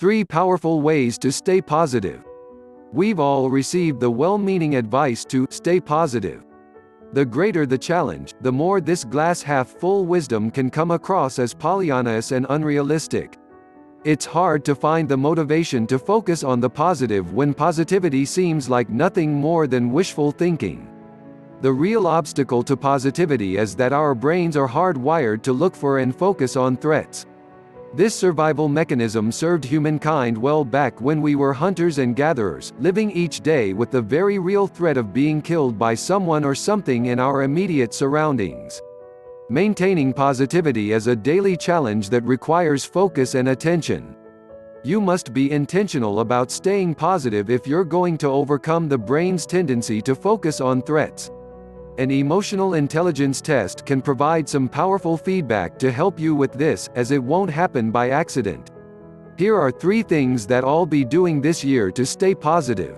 3 powerful ways to stay positive. We've all received the well-meaning advice to stay positive. The greater the challenge, the more this glass-half-full wisdom can come across as Pollyanna-esque and unrealistic. It's hard to find the motivation to focus on the positive when positivity seems like nothing more than wishful thinking. The real obstacle to positivity is that our brains are hardwired to look for and focus on threats. This survival mechanism served humankind well back when we were hunters and gatherers, living each day with the very real threat of being killed by someone or something in our immediate surroundings. Maintaining positivity is a daily challenge that requires focus and attention. You must be intentional about staying positive if you're going to overcome the brain's tendency to focus on threats. An emotional intelligence test can provide some powerful feedback to help you with this, as it won't happen by accident. Here are 3 things that I'll be doing this year to stay positive.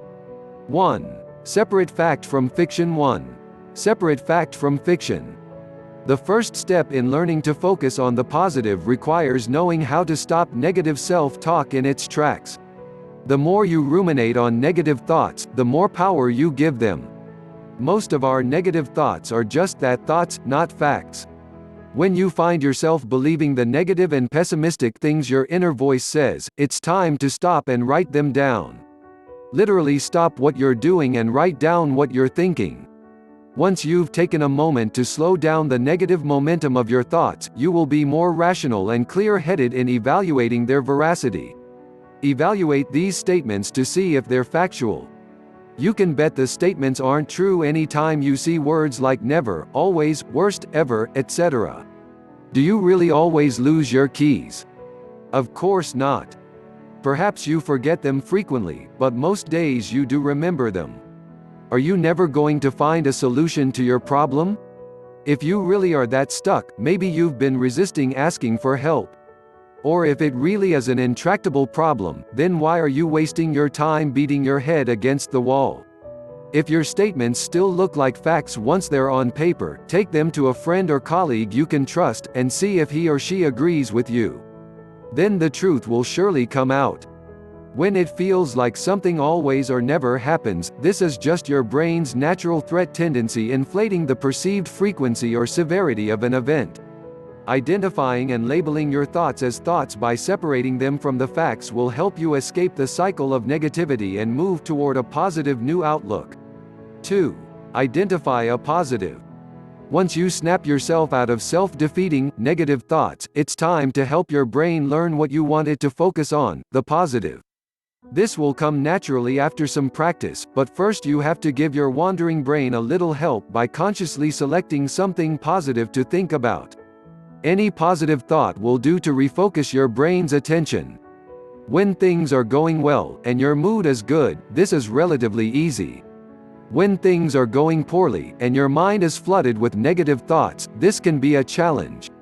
1. Separate fact from fiction. 1. Separate fact from fiction. The first step in learning to focus on the positive requires knowing how to stop negative self-talk in its tracks. The more you ruminate on negative thoughts, the more power you give them. Most of our negative thoughts are just that, thoughts, not facts. When you find yourself believing the negative and pessimistic things your inner voice says, it's time to stop and write them down. Literally stop what you're doing and write down what you're thinking. Once you've taken a moment to slow down the negative momentum of your thoughts, you will be more rational and clear-headed in evaluating their veracity. Evaluate these statements to see if they're factual. You can bet the statements aren't true anytime you see words like never, always, worst, ever, etc. Do you really always lose your keys? Of course not. Perhaps you forget them frequently, but most days you do remember them. Are you never going to find a solution to your problem? If you really are that stuck, maybe you've been resisting asking for help. Or if it really is an intractable problem, then why are you wasting your time beating your head against the wall? If your statements still look like facts once they're on paper, take them to a friend or colleague you can trust, and see if he or she agrees with you. Then the truth will surely come out. When it feels like something always or never happens, this is just your brain's natural threat tendency inflating the perceived frequency or severity of an event. Identifying and labeling your thoughts as thoughts by separating them from the facts will help you escape the cycle of negativity and move toward a positive new outlook. 2. Identify a positive. Once you snap yourself out of self-defeating, negative thoughts, it's time to help your brain learn what you want it to focus on, the positive. This will come naturally after some practice, but first you have to give your wandering brain a little help by consciously selecting something positive to think about. Any positive thought will do to refocus your brain's attention. When things are going well, and your mood is good, this is relatively easy. When things are going poorly, and your mind is flooded with negative thoughts, this can be a challenge.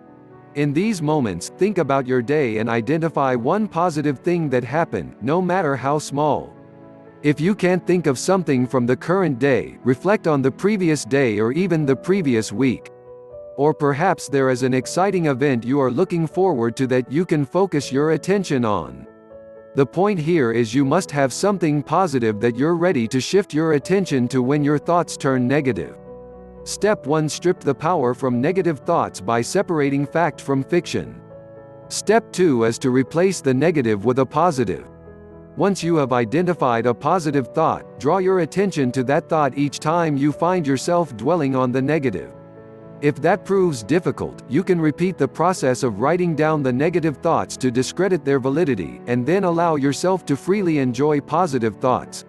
In these moments, think about your day and identify one positive thing that happened, no matter how small. If you can't think of something from the current day, reflect on the previous day or even the previous week. Or perhaps there is an exciting event you are looking forward to that you can focus your attention on. The point here is you must have something positive that you're ready to shift your attention to when your thoughts turn negative. Step 1. Strip the power from negative thoughts by separating fact from fiction. Step 2 is to replace the negative with a positive. Once you have identified a positive thought, draw your attention to that thought each time you find yourself dwelling on the negative. If that proves difficult, you can repeat the process of writing down the negative thoughts to discredit their validity, and then allow yourself to freely enjoy positive thoughts.